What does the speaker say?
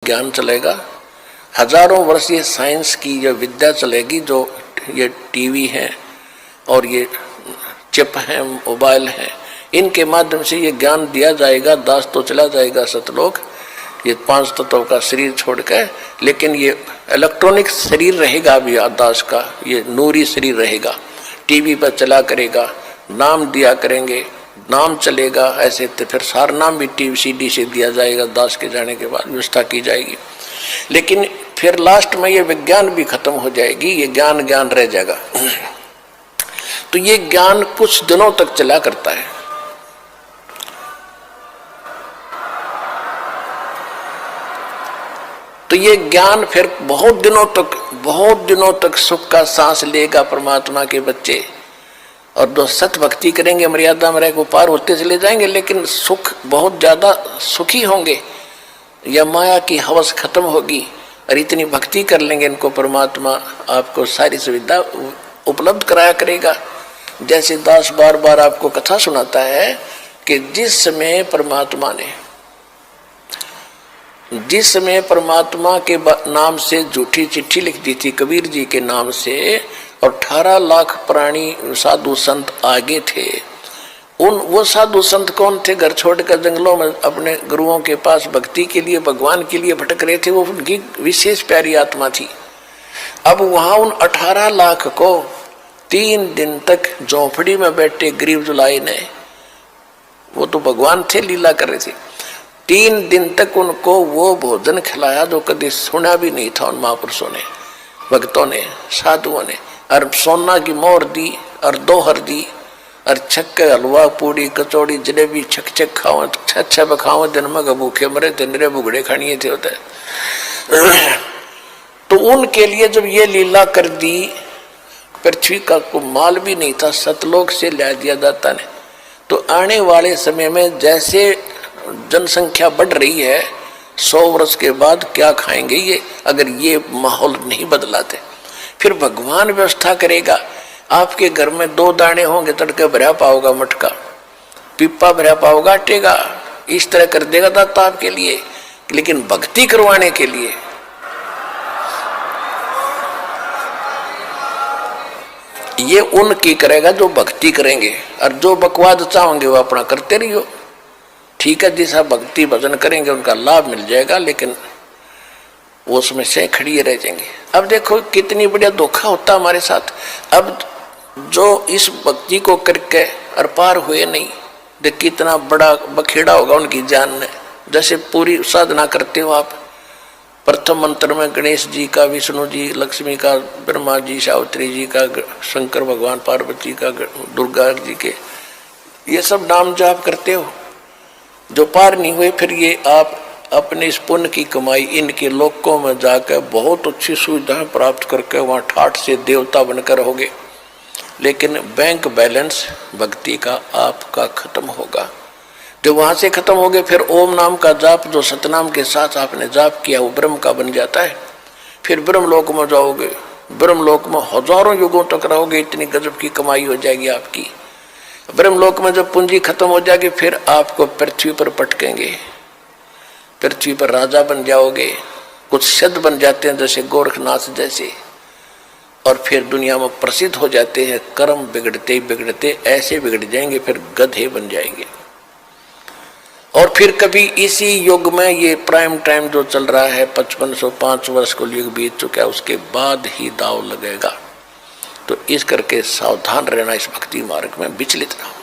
विज्ञान चलेगा, हजारों वर्ष ये साइंस की जो विद्या चलेगी, जो ये टीवी है और ये चिप है, मोबाइल है, इनके माध्यम से ये ज्ञान दिया जाएगा। दास तो चला जाएगा सतलोक, ये 5 तत्वों का शरीर छोड़ के, लेकिन ये इलेक्ट्रॉनिक शरीर रहेगा अभी दास का, ये नूरी शरीर रहेगा। टीवी पर चला करेगा, नाम दिया करेंगे, नाम चलेगा। ऐसे तो फिर सारा नाम भी टीवी सीडी से दिया जाएगा, दास के जाने के बाद व्यवस्था की जाएगी। लेकिन फिर लास्ट में ये विज्ञान भी खत्म हो जाएगी, ये ज्ञान ज्ञान रह जाएगा। तो ये ज्ञान कुछ दिनों तक चला करता है। तो ये ज्ञान फिर बहुत दिनों तक सुख का सांस लेगा परमात्मा के बच्चे। और जो सत भक्ति करेंगे, मर्यादा में रह को पार होते चले जाएंगे, लेकिन सुख बहुत ज्यादा सुखी होंगे। या माया की हवस खत्म होगी और इतनी भक्ति कर लेंगे, इनको परमात्मा आपको सारी सुविधा उपलब्ध कराया करेगा। जैसे दास बार बार आपको कथा सुनाता है कि जिस समय परमात्मा के नाम से झूठी चिट्ठी लिख दी थी कबीर जी के नाम से, और 18 लाख प्राणी साधु संत आगे थे। वो साधु संत कौन थे? घर छोड़कर जंगलों में अपने गुरुओं के पास भक्ति के लिए, भगवान के लिए भटक रहे थे। वो उनकी विशेष प्यारी आत्मा थी। अब वहां उन 18 लाख को 3 दिन तक झोंपड़ी में बैठे गरीब जुलाई ने, वो तो भगवान थे, लीला कर रहे थे, 3 दिन तक उनको वो भोजन खिलाया जो कभी सुना भी नहीं था उन महापुरुषों ने, भक्तों ने, साधुओं ने। और सोना की मोहर दी और दोहर दी और छक्के हलवा पूड़ी कचौड़ी जलेबी छक खाओ, अच्छा बखाओ, दिन में भूखे मरे थे, निरे बुगड़े खानिए थे होते। तो उनके लिए जब ये लीला कर दी, पृथ्वी का को माल भी नहीं था, सतलोक से ला दिया जाता ने। तो आने वाले समय में जैसे जनसंख्या बढ़ रही है, 100 वर्ष के बाद क्या खाएंगे ये, अगर ये माहौल नहीं बदलाते? फिर भगवान व्यवस्था करेगा। आपके घर में 2 दाने होंगे, तड़के भरा पाओगा मटका, पिप्पा भरा पाओगा आटेगा, इस तरह कर देगा दाता आपके लिए। लेकिन भक्ति करवाने के लिए ये उनकी करेगा जो भक्ति करेंगे, और जो बकवाद चाहोगे वो अपना करते रहियो। ठीक है, जैसा भक्ति भजन करेंगे उनका लाभ मिल जाएगा, लेकिन वो उसमें से खड़ी रह जाएंगे। अब देखो कितनी बढ़िया धोखा होता हमारे साथ। अब जो इस भक्ति को करके और पार हुए नहीं, देख कितना बड़ा बखेड़ा होगा उनकी जान में। जैसे पूरी साधना करते हो आप, प्रथम मंत्र में गणेश जी का, विष्णु जी, लक्ष्मी का, ब्रह्मा जी, सावित्री जी का, शंकर भगवान, पार्वती का, दुर्गा जी के, ये सब नाम जाप करते हो। जो पार नहीं हुए, फिर ये आप अपने इस पुण्य की कमाई इनके लोकों में जाकर बहुत अच्छी सुविधाएं प्राप्त करके वहाँ ठाठ से देवता बनकर रहोगे। लेकिन बैंक बैलेंस भक्ति का आपका खत्म होगा। जब वहां से खत्म हो गए, फिर ओम नाम का जाप जो सतनाम के साथ आपने जाप किया वो ब्रह्म का बन जाता है। फिर ब्रह्मलोक में जाओगे, ब्रह्मलोक में हजारों युगों तक रहोगे, इतनी गजब की कमाई हो जाएगी आपकी। ब्रह्मलोक में जब पूंजी खत्म हो जाएगी, फिर आपको पृथ्वी पर पटकेंगे, पृथ्वी पर राजा बन जाओगे, कुछ सिद्ध बन जाते हैं जैसे गोरखनाथ जैसे, और फिर दुनिया में प्रसिद्ध हो जाते हैं। कर्म बिगड़ते बिगड़ते ऐसे बिगड़ जाएंगे, फिर गधे बन जाएंगे। और फिर कभी इसी युग में, ये प्राइम टाइम जो चल रहा है, 5505 वर्ष को युग बीत चुका है, उसके बाद ही दाव लगेगा। तो इस करके सावधान रहना, इस भक्ति मार्ग में विचलित ना हो।